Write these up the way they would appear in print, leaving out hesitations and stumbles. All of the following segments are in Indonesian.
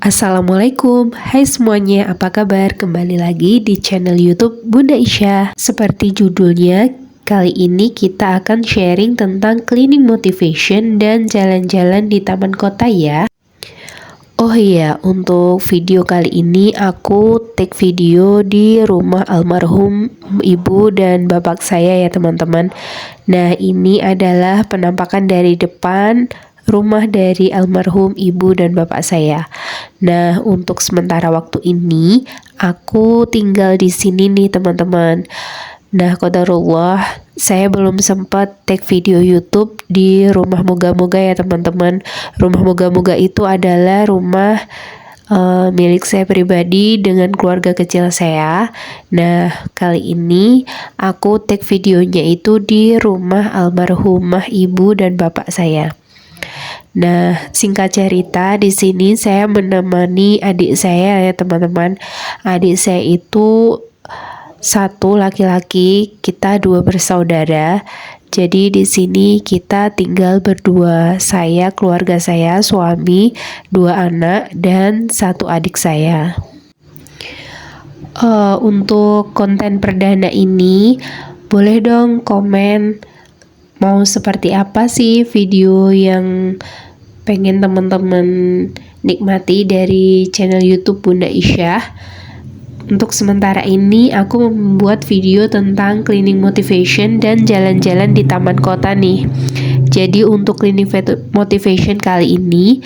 Assalamualaikum, hai semuanya, apa kabar? Kembali lagi di channel YouTube Bunda Isya. Seperti judulnya, kali ini kita akan sharing tentang cleaning motivation dan jalan-jalan di taman kota ya. Oh iya, untuk video kali ini aku take video di rumah almarhum ibu dan bapak saya ya teman-teman. Nah, ini adalah penampakan dari depan rumah dari almarhum ibu dan bapak saya. Nah, untuk sementara waktu ini aku tinggal di sini nih teman-teman. Nah, qadarullah, saya belum sempat take video YouTube di rumah moga-moga ya teman-teman. Rumah moga-moga itu adalah rumah milik saya pribadi dengan keluarga kecil saya. Nah, kali ini aku take videonya itu di rumah almarhumah ibu dan bapak saya. Nah, singkat cerita, di sini saya menemani adik saya ya teman-teman. Adik saya itu satu laki-laki, kita dua bersaudara. Jadi di sini kita tinggal berdua, saya, keluarga saya, suami, dua anak, dan satu adik saya. Untuk konten perdana ini, boleh dong komen mau seperti apa sih video yang pengen teman-teman nikmati dari channel YouTube Bunda Isya. Untuk sementara ini aku membuat video tentang cleaning motivation dan jalan-jalan di taman kota nih. Jadi untuk cleaning motivation kali ini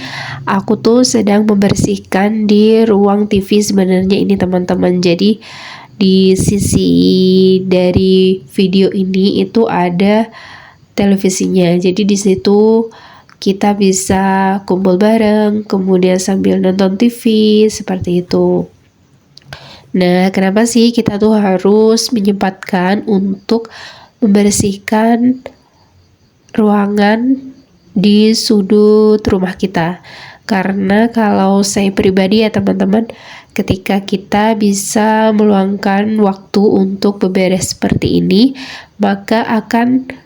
aku tuh sedang membersihkan di ruang TV sebenarnya ini teman-teman. Jadi di sisi dari video ini itu ada televisinya. Jadi di situ kita bisa kumpul bareng, kemudian sambil nonton TV seperti itu. Nah, kenapa sih kita tuh harus menyempatkan untuk membersihkan ruangan di sudut rumah kita? Karena kalau saya pribadi ya teman-teman, ketika kita bisa meluangkan waktu untuk beberes seperti ini, maka akan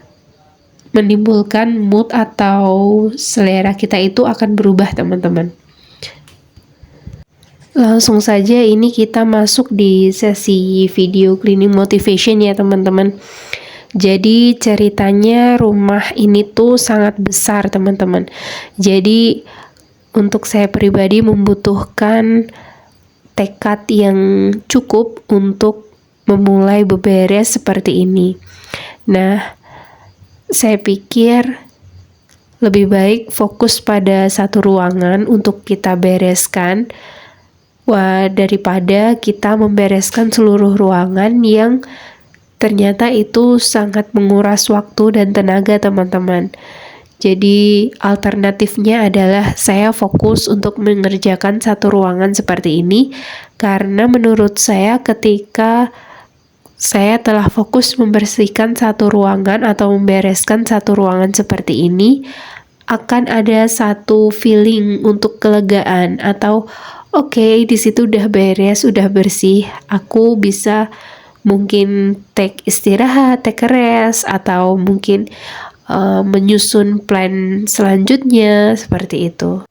menimbulkan mood atau selera kita itu akan berubah teman-teman. Langsung saja ini kita masuk di sesi video cleaning motivation ya teman-teman. Jadi ceritanya rumah ini tuh sangat besar teman-teman. Jadi untuk saya pribadi membutuhkan tekad yang cukup untuk memulai beberes seperti ini. Nah, saya pikir lebih baik fokus pada satu ruangan untuk kita bereskan, daripada kita membereskan seluruh ruangan yang ternyata itu sangat menguras waktu dan tenaga teman-teman. Jadi alternatifnya adalah saya fokus untuk mengerjakan satu ruangan seperti ini, karena menurut saya ketika saya telah fokus membersihkan satu ruangan atau membereskan satu ruangan seperti ini, akan ada satu feeling untuk kelegaan atau oke, di situ udah beres, udah bersih, aku bisa mungkin take istirahat, take rest, atau mungkin menyusun plan selanjutnya seperti itu.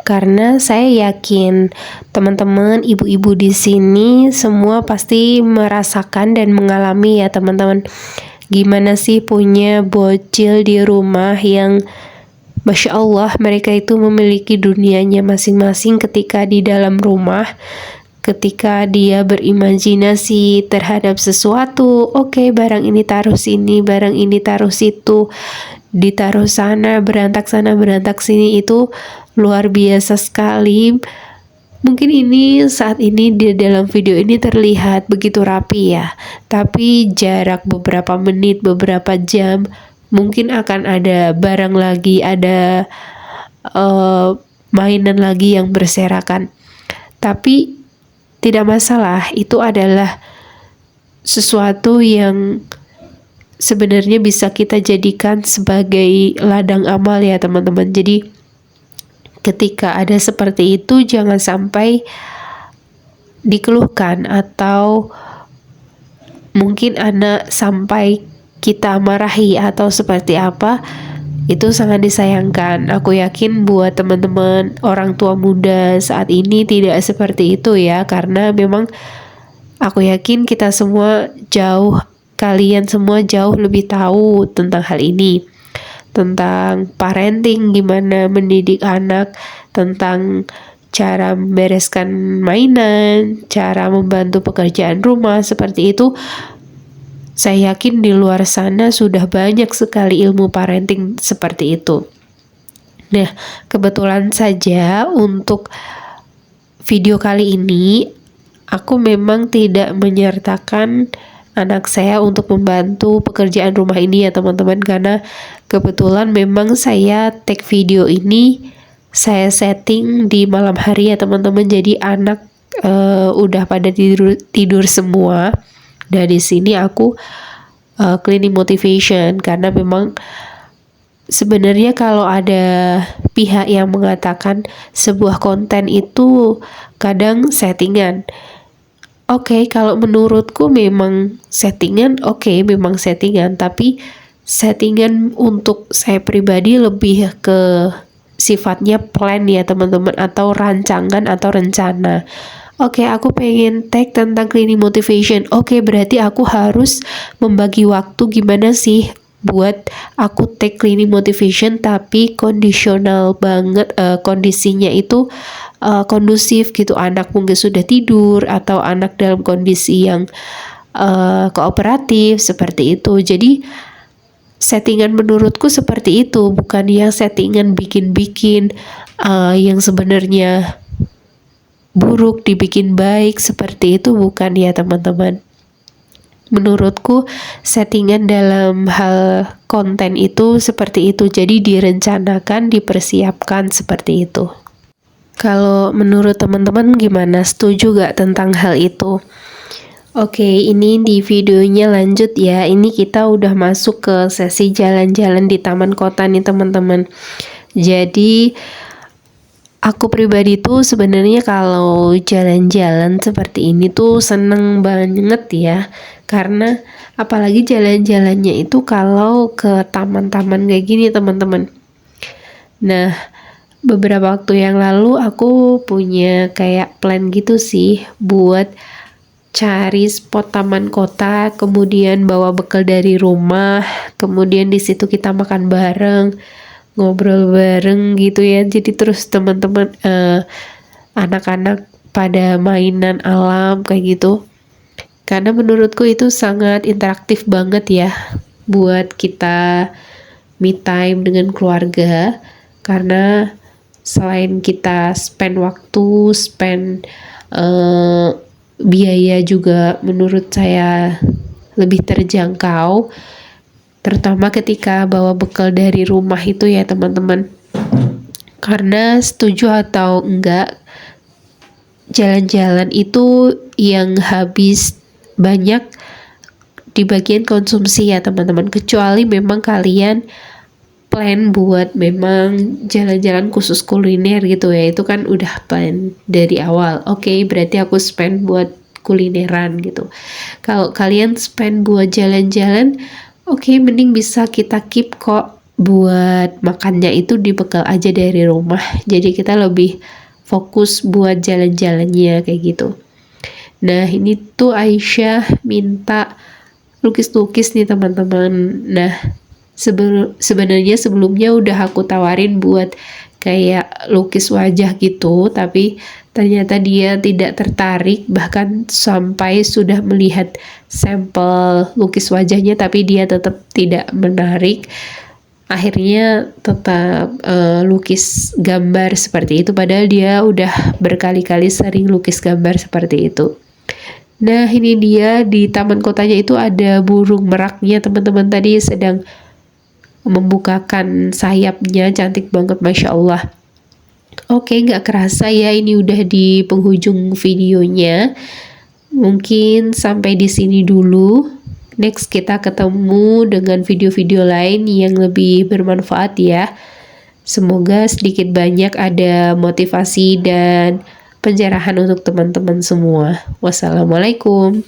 Karena saya yakin teman-teman ibu-ibu di sini semua pasti merasakan dan mengalami ya teman-teman. Gimana sih punya bocil di rumah yang Masya Allah mereka itu memiliki dunianya masing-masing ketika di dalam rumah. Ketika dia berimajinasi terhadap sesuatu, oke, barang ini taruh sini, barang ini taruh situ, ditaruh sana, berantak sini, itu luar biasa sekali. Mungkin ini saat ini di dalam video ini terlihat begitu rapi ya, tapi jarak beberapa menit, beberapa jam, mungkin akan ada barang lagi, ada mainan lagi yang berserakan. Tapi tidak masalah, itu adalah sesuatu yang sebenarnya bisa kita jadikan sebagai ladang amal ya teman-teman. Jadi ketika ada seperti itu jangan sampai dikeluhkan atau mungkin anak sampai kita marahi atau seperti apa. Itu sangat disayangkan. Aku yakin buat teman-teman orang tua muda saat ini tidak seperti itu ya, karena memang aku yakin kita semua kalian semua jauh lebih tahu tentang hal ini, tentang parenting, gimana mendidik anak, tentang cara membereskan mainan, cara membantu pekerjaan rumah, seperti itu. Saya yakin di luar sana sudah banyak sekali ilmu parenting seperti itu. Nah, kebetulan saja untuk video kali ini, aku memang tidak menyertakan anak saya untuk membantu pekerjaan rumah ini ya teman-teman, karena kebetulan memang saya take video ini, saya setting di malam hari ya teman-teman, jadi anak udah pada tidur semua. Dari sini aku cleaning motivation, karena memang sebenarnya kalau ada pihak yang mengatakan sebuah konten itu kadang settingan. Oke, kalau menurutku memang settingan, memang settingan, tapi settingan untuk saya pribadi lebih ke sifatnya plan ya teman-teman, atau rancangan atau rencana. Aku pengen tag tentang cleaning motivation. Berarti aku harus membagi waktu gimana sih buat aku tag cleaning motivation, tapi kondisional banget, kondisinya itu kondusif gitu. Anak mungkin sudah tidur atau anak dalam kondisi yang kooperatif seperti itu. Jadi settingan menurutku seperti itu, bukan yang settingan bikin-bikin yang sebenarnya buruk dibikin baik, seperti itu bukan ya teman-teman. Menurutku settingan dalam hal konten itu seperti itu, jadi direncanakan, dipersiapkan seperti itu. Kalau menurut teman-teman gimana, setuju gak tentang hal itu? Ini di videonya lanjut ya. Ini kita udah masuk ke sesi jalan-jalan di taman kota nih teman-teman. Jadi aku pribadi tuh sebenarnya kalau jalan-jalan seperti ini tuh seneng banget ya, karena apalagi jalan-jalannya itu kalau ke taman-taman kayak gini teman-teman. Nah, beberapa waktu yang lalu aku punya kayak plan gitu sih buat cari spot taman kota, kemudian bawa bekal dari rumah, kemudian di situ kita makan bareng, ngobrol bareng gitu ya. Jadi terus teman-teman anak-anak pada mainan alam kayak gitu, karena menurutku itu sangat interaktif banget ya buat kita me time dengan keluarga. Karena selain kita spend waktu, biaya juga menurut saya lebih terjangkau, terutama ketika bawa bekal dari rumah itu ya teman-teman. Karena setuju atau enggak, jalan-jalan itu yang habis banyak di bagian konsumsi ya teman-teman, kecuali memang kalian plan buat memang jalan-jalan khusus kuliner gitu ya, itu kan udah plan dari awal. Berarti aku spend buat kulineran gitu. Kalau kalian spend buat jalan-jalan, mending bisa kita keep kok buat makannya itu dibekal aja dari rumah. Jadi kita lebih fokus buat jalan-jalannya kayak gitu. Nah, ini tuh Aisyah minta lukis-lukis nih teman-teman. Nah, sebenarnya sebelumnya udah aku tawarin buat kayak lukis wajah gitu, tapi ternyata dia tidak tertarik, bahkan sampai sudah melihat sampel lukis wajahnya tapi dia tetap tidak menarik. Akhirnya tetap lukis gambar seperti itu, padahal dia udah berkali-kali sering lukis gambar seperti itu. Nah, ini dia di taman kotanya itu ada burung meraknya teman-teman, tadi sedang membukakan sayapnya, cantik banget Masya Allah. Gak kerasa ya ini udah di penghujung videonya. Mungkin sampai di sini dulu. Next kita ketemu dengan video-video lain yang lebih bermanfaat ya. Semoga sedikit banyak ada motivasi dan pencerahan untuk teman-teman semua. Wassalamualaikum.